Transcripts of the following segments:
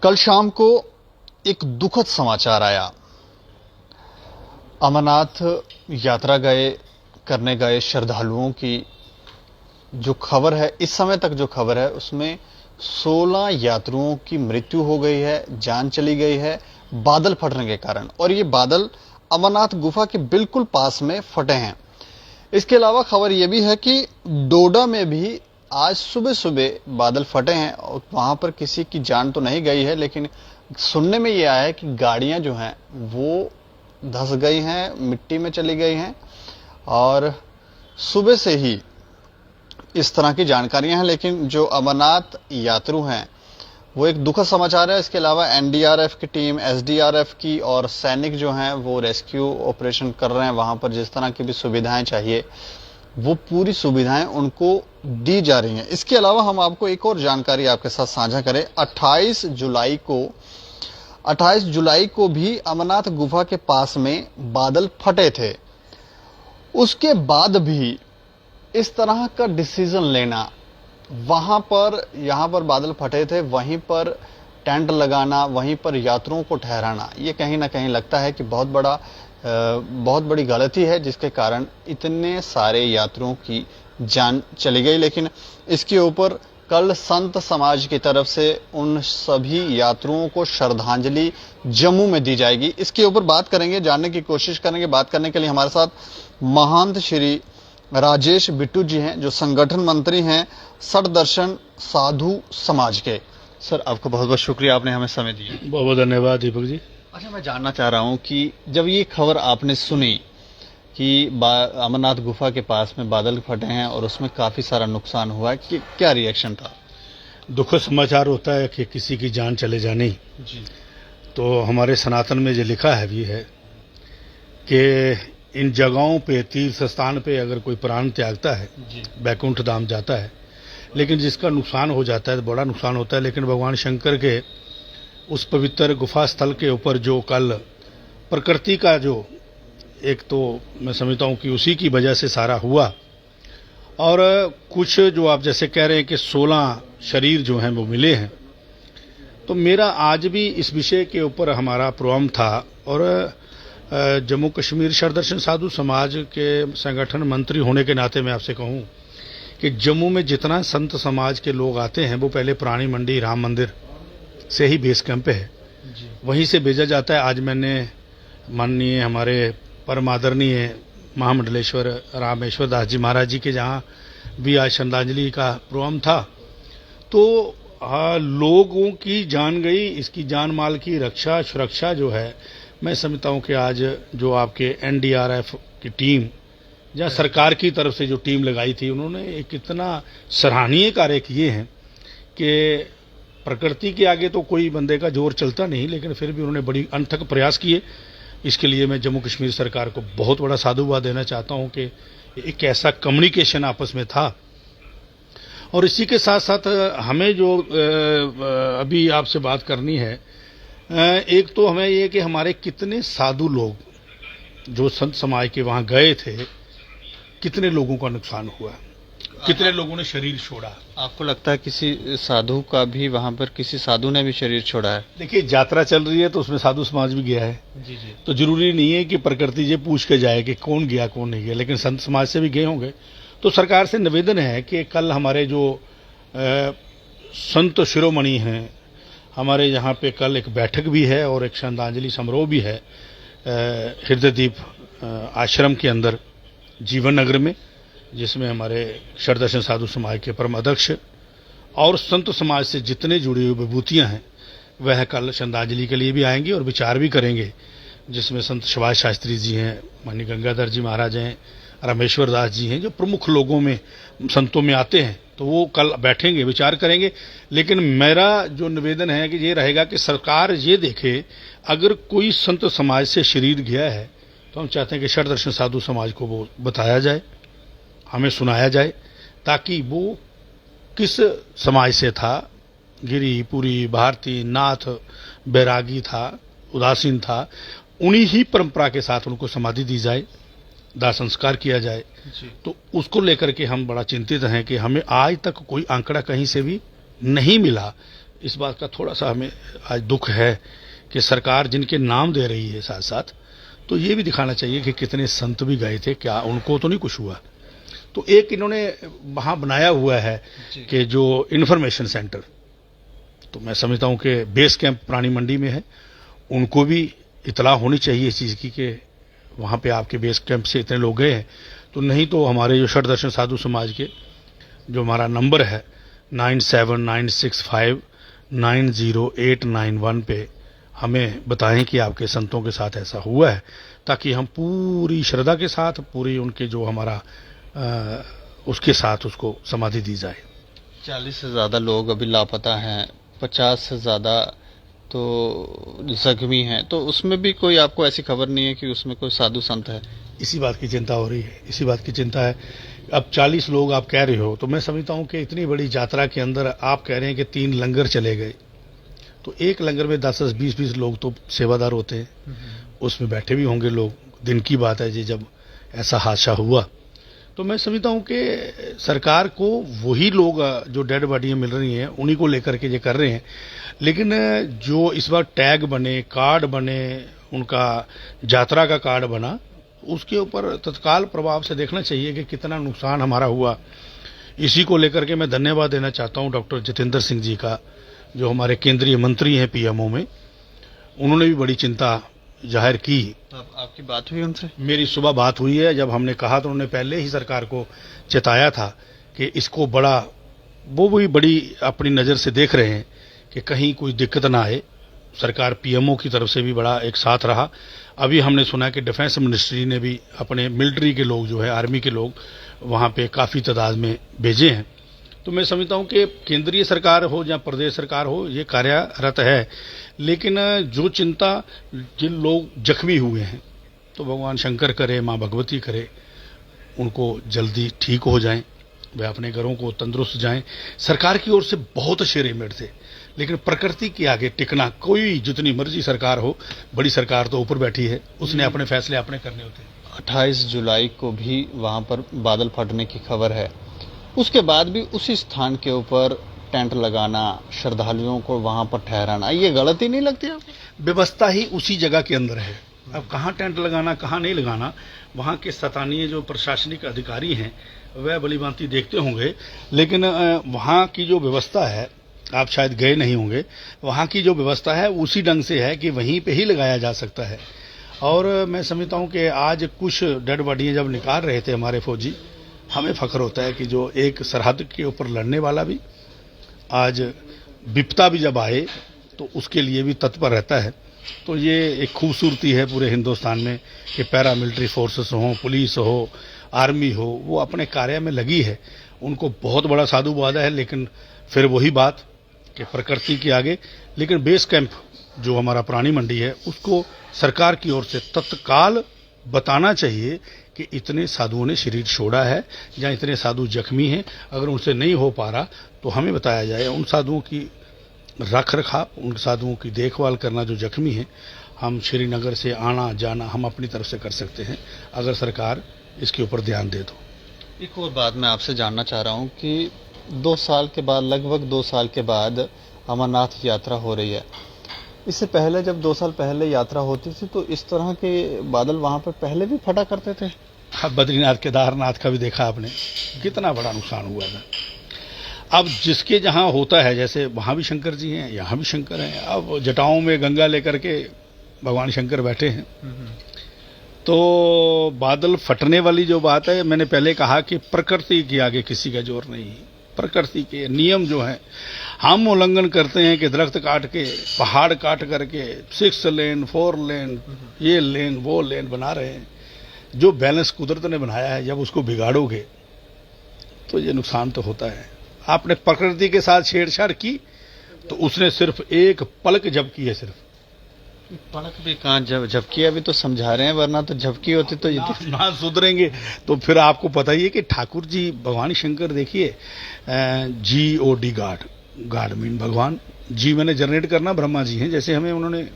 कल शाम को एक दुखद समाचार आया। अमरनाथ यात्रा करने गए श्रद्धालुओं की जो खबर है, इस समय तक जो खबर है उसमें 16 यात्रियों की मृत्यु हो गई है, जान चली गई है बादल फटने के कारण। और ये बादल अमरनाथ गुफा के बिल्कुल पास में फटे हैं। इसके अलावा खबर यह भी है कि डोडा में भी आज सुबह सुबह बादल फटे हैं और वहां पर किसी की जान तो नहीं गई है, लेकिन सुनने में यह आया है कि गाड़ियां जो हैं वो धंस गई हैं, मिट्टी में चली गई हैं। और सुबह से ही इस तरह की जानकारियां हैं। लेकिन जो अमरनाथ यात्रु हैं वो एक दुखद समाचार है। इसके अलावा एनडीआरएफ की टीम, एसडीआरएफ की और सैनिक जो हैं वो रेस्क्यू ऑपरेशन कर रहे हैं। वहां पर जिस तरह की भी सुविधाएं चाहिए वो पूरी सुविधाएं उनको दी जा रही हैं। इसके अलावा हम आपको एक और जानकारी आपके साथ साझा करें। 28 जुलाई को भी अमरनाथ गुफा के पास में बादल फटे थे। उसके बाद भी इस तरह का डिसीजन लेना, यहाँ पर बादल फटे थे, वहीं पर टेंट लगाना, वहीं पर यात्रियों को ठहराना, ये कहीं ना कहीं लगता है कि बहुत बड़ी गलती है, जिसके कारण इतने सारे यात्रियों की जान चली गई। लेकिन इसके ऊपर कल संत समाज की तरफ से उन सभी यात्रियों को श्रद्धांजलि जम्मू में दी जाएगी। इसके ऊपर बात करेंगे, जानने की कोशिश करेंगे। बात करने के लिए हमारे साथ महंत श्री राजेश बिट्टू जी हैं, जो संगठन मंत्री हैं सठ दर्शन साधु समाज के। सर, आपका बहुत बहुत शुक्रिया, आपने हमें समय दिया। बहुत बहुत धन्यवाद दीपक जी। अच्छा, मैं जानना चाह रहा हूं कि जब ये खबर आपने सुनी कि अमरनाथ गुफा के पास में बादल फटे हैं और उसमें काफी सारा नुकसान हुआ है, कि क्या रिएक्शन था? दुखद समाचार होता है कि किसी की जान चले जानी जी। तो हमारे सनातन में जो लिखा है भी है कि इन जगहों पे, तीर्थ स्थान पे अगर कोई प्राण त्यागता है, बैकुंठ धाम जाता है, लेकिन जिसका नुकसान हो जाता है तो बड़ा नुकसान होता है। लेकिन भगवान शंकर के उस पवित्र गुफा स्थल के ऊपर जो कल प्रकृति का जो एक, तो मैं समझता हूं कि उसी की वजह से सारा हुआ। और कुछ जो आप जैसे कह रहे हैं कि 16 शरीर जो हैं वो मिले हैं, तो मेरा आज भी इस विषय के ऊपर हमारा प्रोग्राम था। और जम्मू कश्मीर सठ दर्शन साधु समाज के संगठन मंत्री होने के नाते मैं आपसे कहूं कि जम्मू में जितना संत समाज के लोग आते हैं वो पहले पुरानी मंडी राम मंदिर से ही बेस कैंप पे है, वहीं से भेजा जाता है। आज मैंने माननीय हमारे परम आदरणीय महामंडलेश्वर रामेश्वर दास जी महाराज जी के जहाँ भी आज श्रद्धांजलि का प्रोग्राम था, तो लोगों की जान गई। इसकी जान माल की रक्षा सुरक्षा जो है, मैं समझता हूं कि आज जो आपके एनडीआरएफ की टीम, जहां सरकार की तरफ से जो टीम लगाई थी, उन्होंने एक इतना सराहनीय कार्य किए हैं कि प्रकृति के आगे तो कोई बंदे का जोर चलता नहीं, लेकिन फिर भी उन्होंने बड़ी अनथक प्रयास किए। इसके लिए मैं जम्मू कश्मीर सरकार को बहुत बड़ा साधुवाद देना चाहता हूं कि एक ऐसा कम्युनिकेशन आपस में था। और इसी के साथ साथ हमें जो अभी आपसे बात करनी है, एक तो हमें ये कि हमारे कितने साधु लोग जो संत समाज के वहां गए थे, कितने लोगों का नुकसान हुआ, कितने लोगों ने शरीर छोड़ा। आपको लगता है किसी साधु का भी, वहां पर किसी साधु ने भी शरीर छोड़ा है? देखिए, यात्रा चल रही है तो उसमें साधु समाज भी गया है जी। तो जरूरी नहीं है कि प्रकृति ये पूछ के जाए कि कौन गया कौन नहीं गया, लेकिन संत समाज से भी गए होंगे। तो सरकार से निवेदन है कि कल हमारे जो संत शिरोमणि हैं, हमारे यहाँ पे कल एक बैठक भी है और एक श्रद्धांजलि समारोह भी है हृदयदीप आश्रम के अंदर जीवन नगर में, जिसमें हमारे सठ दर्शन साधु समाज के परम अध्यक्ष और संत समाज से जितने जुड़ी हुई विभूतियां हैं वह कल श्रद्धांजलि के लिए भी आएंगी और विचार भी करेंगे, जिसमें संत सुभाष शास्त्री जी हैं, माननीय गंगाधर जी महाराज हैं, रामेश्वर दास जी हैं, जो प्रमुख लोगों में संतों में आते हैं। तो वो कल बैठेंगे, विचार करेंगे। लेकिन मेरा जो निवेदन है कि ये रहेगा कि सरकार ये देखे, अगर कोई संत समाज से शरीर गया है तो हम चाहते हैं कि सठ दर्शन साधु समाज को वो बताया जाए, हमें सुनाया जाए, ताकि वो किस समाज से था, गिरी, पुरी, भारती, नाथ, बैरागी था, उदासीन था, उन्हीं ही परंपरा के साथ उनको समाधि दी जाए, दाह संस्कार किया जाए। तो उसको लेकर के हम बड़ा चिंतित हैं कि हमें आज तक कोई आंकड़ा कहीं से भी नहीं मिला इस बात का थोड़ा सा हमें आज दुख है कि सरकार जिनके नाम दे रही है साथ साथ, तो ये भी दिखाना चाहिए कि कितने संत भी गए थे, क्या उनको तो नहीं कुछ हुआ। तो एक इन्होंने वहां बनाया हुआ है कि जो इंफॉर्मेशन सेंटर, तो मैं समझता हूं कि बेस कैंप प्राणी मंडी में है, उनको भी इतला होनी चाहिए इस चीज की कि वहां पे आपके बेस कैंप से इतने लोग गए हैं। तो नहीं तो हमारे जो षट दर्शन साधु समाज के जो हमारा नंबर है 9796590891 पे हमें बताएं कि आपके संतों के साथ ऐसा हुआ है, ताकि हम पूरी श्रद्धा के साथ, पूरी उनके जो हमारा उसके साथ उसको समाधि दी जाए। 40 से ज़्यादा लोग अभी लापता हैं, 50 से ज़्यादा तो जख्मी हैं, तो उसमें भी कोई आपको ऐसी खबर नहीं है कि उसमें कोई साधु संत है? इसी बात की चिंता हो रही है, इसी बात की चिंता है। अब 40 लोग आप कह रहे हो, तो मैं समझता हूं कि इतनी बड़ी यात्रा के अंदर आप कह रहे हैं कि 3 लंगर चले गए, तो एक लंगर में 10-10, 20-20 लोग तो सेवादार होते हैं, उसमें बैठे भी होंगे लोग। दिन की बात है जी जब ऐसा हादसा हुआ, तो मैं समझता हूं कि सरकार को वही लोग जो डेड बॉडियां मिल रही हैं उन्हीं को लेकर के ये कर रहे हैं। लेकिन जो इस बार टैग बने, कार्ड बने, उनका यात्रा का कार्ड बना, उसके ऊपर तत्काल प्रभाव से देखना चाहिए कि कितना नुकसान हमारा हुआ। इसी को लेकर के मैं धन्यवाद देना चाहता हूं डॉक्टर जितेंद्र सिंह जी का, जो हमारे केंद्रीय मंत्री हैं पीएमओ में। उन्होंने भी बड़ी चिंता जाहिर की। आपकी बात हुई उनसे? मेरी सुबह बात हुई है, जब हमने कहा तो उन्होंने पहले ही सरकार को चेताया था कि इसको बड़ा, वो भी बड़ी अपनी नज़र से देख रहे हैं कि कहीं कोई दिक्कत ना आए। सरकार पीएमओ की तरफ से भी बड़ा एक साथ रहा। अभी हमने सुना कि डिफेंस मिनिस्ट्री ने भी अपने मिलिट्री के लोग जो है, आर्मी के लोग वहाँ पे काफ़ी तादाद में भेजे हैं। तो मैं समझता हूं कि केंद्रीय सरकार हो या प्रदेश सरकार हो, ये कार्यरत है। लेकिन जो चिंता, जिन लोग जख्मी हुए हैं, तो भगवान शंकर करे, माँ भगवती करे, उनको जल्दी ठीक हो जाएं, वे अपने घरों को तंदुरुस्त जाएं। सरकार की ओर से बहुत अच्छे रेमेड थे, लेकिन प्रकृति के आगे टिकना, कोई जितनी मर्जी सरकार हो, बड़ी सरकार तो ऊपर बैठी है, उसने अपने फैसले अपने करने होते हैं। 28 जुलाई को भी वहां पर बादल फटने की खबर है, उसके बाद भी उसी स्थान के ऊपर टेंट लगाना, श्रद्धालुओं को वहां पर ठहराना, ये गलती नहीं लगती आपको? व्यवस्था ही उसी जगह के अंदर है। अब कहाँ टेंट लगाना, कहाँ नहीं लगाना, वहाँ के स्थानीय जो प्रशासनिक अधिकारी हैं वह भलीभांति देखते होंगे। लेकिन वहाँ की जो व्यवस्था है, आप शायद गए नहीं होंगे, वहाँ की जो व्यवस्था है उसी ढंग से है कि वहीं पे ही लगाया जा सकता है। और मैं समझता हूँ कि आज कुछ डेड बॉडियाँ जब निकाल रहे थे हमारे फौजी, हमें फख्र होता है कि जो एक सरहद के ऊपर लड़ने वाला भी आज विपदा भी जब आए तो उसके लिए भी तत्पर रहता है। तो ये एक खूबसूरती है पूरे हिंदुस्तान में कि पैरा मिलिट्री फोर्सेस हो, पुलिस हो, आर्मी हो, वो अपने कार्य में लगी है। उनको बहुत बड़ा साधुवाद है। लेकिन फिर वही बात कि प्रकृति के आगे, लेकिन बेस कैंप जो हमारा प्राणी मंडी है, उसको सरकार की ओर से तत्काल बताना चाहिए कि इतने साधुओं ने शरीर छोड़ा है या इतने साधु जख्मी हैं। अगर उनसे नहीं हो पा रहा तो हमें बताया जाए। उन साधुओं की रख रखाव, उन साधुओं की देखभाल करना जो जख्मी हैं, हम श्रीनगर से आना जाना हम अपनी तरफ से कर सकते हैं, अगर सरकार इसके ऊपर ध्यान दे तो। एक और बात मैं आपसे जानना चाह रहा हूँ कि 2 साल के बाद, लगभग 2 साल के बाद अमरनाथ यात्रा हो रही है। इससे पहले जब 2 साल पहले यात्रा होती थी तो इस तरह के बादल वहां पर पहले भी फटा करते थे? हाँ, बद्रीनाथ केदारनाथ का भी देखा आपने, कितना बड़ा नुकसान हुआ था। अब जिसके जहाँ होता है, जैसे वहाँ भी शंकर जी हैं, यहाँ भी शंकर हैं। अब जटाओं में गंगा लेकर के भगवान शंकर बैठे हैं। तो बादल फटने वाली जो बात है, मैंने पहले कहा कि प्रकृति के आगे किसी का जोर नहीं। प्रकृति के नियम जो हैं हम उल्लंघन करते हैं कि दरख्त काट के, पहाड़ काट करके 6 लेन 4 लेन, ये लेन वो लेन बना रहे हैं। जो बैलेंस कुदरत ने बनाया है, जब उसको बिगाड़ोगे तो ये नुकसान तो होता है। आपने प्रकृति के साथ छेड़छाड़ की तो उसने सिर्फ एक पलक झपकी है, सिर्फ पलक भी कहाँ झपकी, अभी तो समझा रहे हैं, वरना तो झपकी होती तो ये ना सुधरेंगे। तो फिर आपको पता ही है कि ठाकुर जी भगवान शंकर, देखिए GOD गॉड मीन भगवान, जी मैंने जनरेट करना, ब्रह्मा जी हैं। जैसे हमें उन्होंने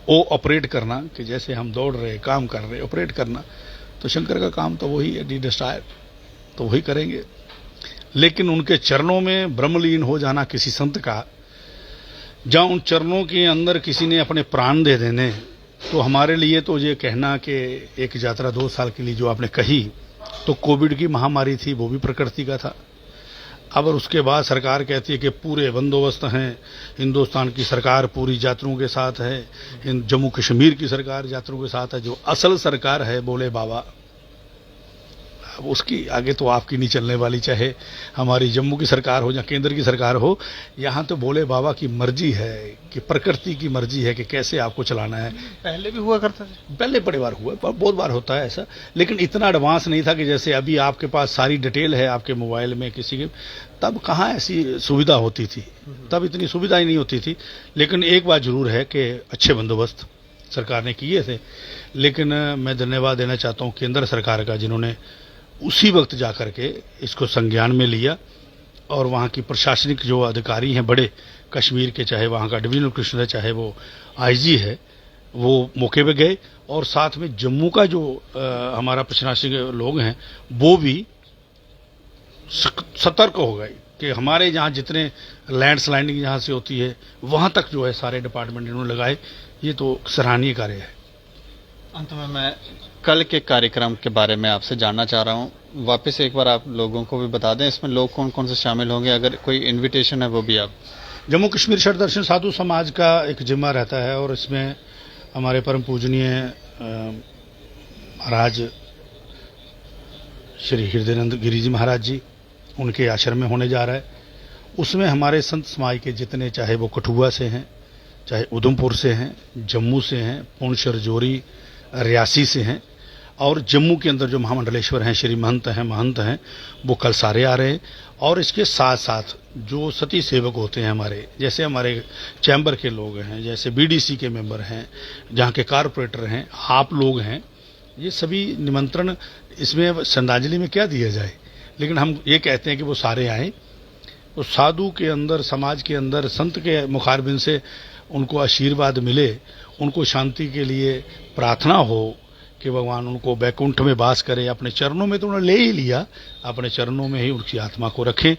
ओ ऑपरेट करना, कि जैसे हम दौड़ रहे, काम कर रहे, ऑपरेट करना, तो शंकर का काम तो वही है, डिस्ट्रॉयर, तो वही करेंगे। लेकिन उनके चरणों में ब्रह्मलीन हो जाना किसी संत का, जहाँ उन चरणों के अंदर किसी ने अपने प्राण दे देने, तो हमारे लिए तो ये कहना कि एक यात्रा 2 साल के लिए जो आपने कही, तो कोविड की महामारी थी, वो भी प्रकृति का था। अब उसके बाद सरकार कहती है कि पूरे बंदोबस्त हैं, हिंदुस्तान की सरकार पूरी यात्रियों के साथ है, जम्मू कश्मीर की सरकार यात्रियों के साथ है। जो असल सरकार है बोले बाबा, अब उसकी आगे तो आपकी नहीं चलने वाली, चाहे हमारी जम्मू की सरकार हो या केंद्र की सरकार हो। यहाँ तो बोले बाबा की मर्जी है, कि प्रकृति की मर्जी है कि कैसे आपको चलाना है। पहले भी हुआ करता था, पहले बड़े बार हुआ, बहुत बार होता है ऐसा, लेकिन इतना एडवांस नहीं था कि जैसे अभी आपके पास सारी डिटेल है आपके मोबाइल में किसी के। तब कहाँ ऐसी सुविधा होती थी, तब इतनी सुविधा ही नहीं होती थी। लेकिन एक बात जरूर है कि अच्छे बंदोबस्त सरकार ने किए थे। लेकिन मैं धन्यवाद देना चाहता हूँ केंद्र सरकार का, जिन्होंने उसी वक्त जाकर के इसको संज्ञान में लिया, और वहाँ की प्रशासनिक जो अधिकारी हैं बड़े कश्मीर के, चाहे वहाँ का डिवीजनल कमिश्नर है, चाहे वो आईजी है, वो मौके पे गए। और साथ में जम्मू का जो हमारा प्रशासनिक लोग हैं वो भी सतर्क हो गए कि हमारे यहाँ जितने लैंडस्लाइडिंग जहाँ से होती है वहाँ तक जो है सारे डिपार्टमेंट इन्होंने लगाए। ये तो सराहनीय कार्य है। अंत में मैं कल के कार्यक्रम के बारे में आपसे जानना चाह रहा हूं। वापस एक बार आप लोगों को भी बता दें, इसमें लोग कौन कौन से शामिल होंगे, अगर कोई इनविटेशन है वो भी आप। जम्मू कश्मीर शरदर्शन साधु समाज का एक जिम्मा रहता है, और इसमें हमारे परम पूजनीय महाराज श्री हृदयानंद गिरी जी महाराज जी, उनके आश्रम में होने जा रहा है। उसमें हमारे संत समाज के जितने, चाहे वो कठुआ से हैं, चाहे उधमपुर से हैं, जम्मू से हैं, पुंछ रजौरी रियासी से हैं, और जम्मू के अंदर जो महामंडलेश्वर हैं, श्री महंत हैं, वो कल सारे आ रहे हैं। और इसके साथ साथ जो सती सेवक होते हैं हमारे, जैसे हमारे चैम्बर के लोग हैं, जैसे बीडीसी के मेंबर हैं, जहाँ के कारपोरेटर हैं, आप लोग हैं, ये सभी निमंत्रण। इसमें श्रद्धांजलि में क्या दिया जाए, लेकिन हम ये कहते हैं कि वो सारे आएँ। तो साधु के अंदर, समाज के अंदर, संत के मुखारबिन से उनको आशीर्वाद मिले, उनको शांति के लिए प्रार्थना हो कि भगवान उनको बैकुंठ में वास करे। अपने चरणों में तो उन्होंने ले ही लिया, अपने चरणों में ही उनकी आत्मा को रखें,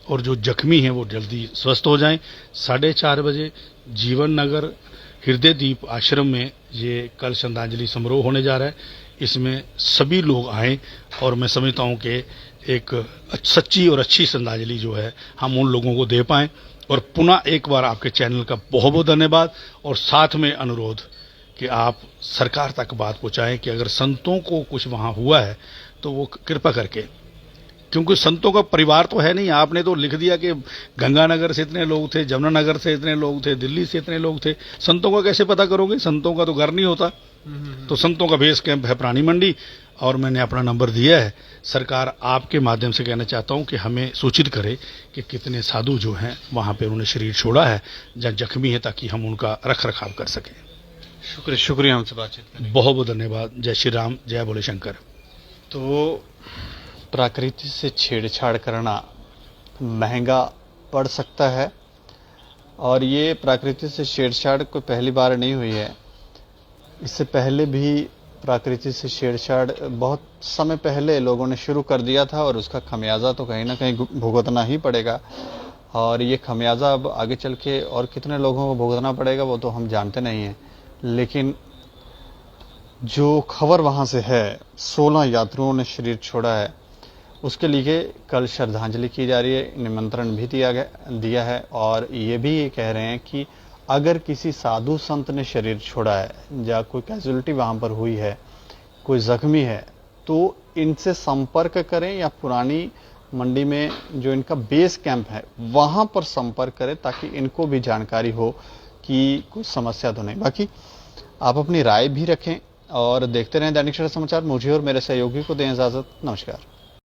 और जो जख्मी हैं वो जल्दी स्वस्थ हो जाएं। 4:30 बजे जीवन नगर हृदय दीप आश्रम में ये कल श्रद्धांजलि समारोह होने जा रहा है। इसमें सभी लोग आएँ, और मैं समझता हूँ कि एक सच्ची और अच्छी श्रद्धांजलि जो है हम उन लोगों को दे पाएं। और पुनः एक बार आपके चैनल का बहुत बहुत धन्यवाद, और साथ में अनुरोध कि आप सरकार तक बात पहुंचाएं कि अगर संतों को कुछ वहां हुआ है तो वो कृपा करके, क्योंकि संतों का परिवार तो है नहीं। आपने तो लिख दिया कि गंगानगर से इतने लोग थे, जमुनानगर से इतने लोग थे, दिल्ली से इतने लोग थे। संतों का कैसे पता करोगे, संतों का तो घर नहीं होता। तो संतों का बेस कैंप है प्राणी मंडी, और मैंने अपना नंबर दिया है। सरकार आपके माध्यम से कहना चाहता हूं कि हमें सूचित करे कि कितने साधु जो हैं वहां पे उन्होंने शरीर छोड़ा है जहां जख्मी है, ताकि हम उनका रख रखाव कर सकें। शुक्रिया हमसे बातचीत करने। बहुत बहुत धन्यवाद। जय श्री राम, जय बोले शंकर। तो प्रकृति से छेड़छाड़ करना महंगा पड़ सकता है, और ये प्रकृति से छेड़छाड़ कोई पहली बार नहीं हुई है। इससे पहले भी प्रकृति से छेड़छाड़ बहुत समय पहले लोगों ने शुरू कर दिया था, और उसका खमियाजा तो कहीं ना कहीं भुगतना ही पड़ेगा। और ये खमियाजा अब आगे चल के और कितने लोगों को भुगतना पड़ेगा वो तो हम जानते नहीं हैं। लेकिन जो खबर वहाँ से है, 16 यात्रियों ने शरीर छोड़ा है, उसके लिए कल श्रद्धांजलि की जा रही है, निमंत्रण भी दिया है। और ये भी कह रहे हैं कि अगर किसी साधु संत ने शरीर छोड़ा है या कोई कैजुअलिटी वहां पर हुई है, कोई जख्मी है, तो इनसे संपर्क करें, या पुरानी मंडी में जो इनका बेस कैंप है वहां पर संपर्क करें, ताकि इनको भी जानकारी हो कि कुछ समस्या तो नहीं। बाकी आप अपनी राय भी रखें और देखते रहें दैनिक सवेरा समाचार। मुझे और मेरे सहयोगी को दें इजाजत। नमस्कार।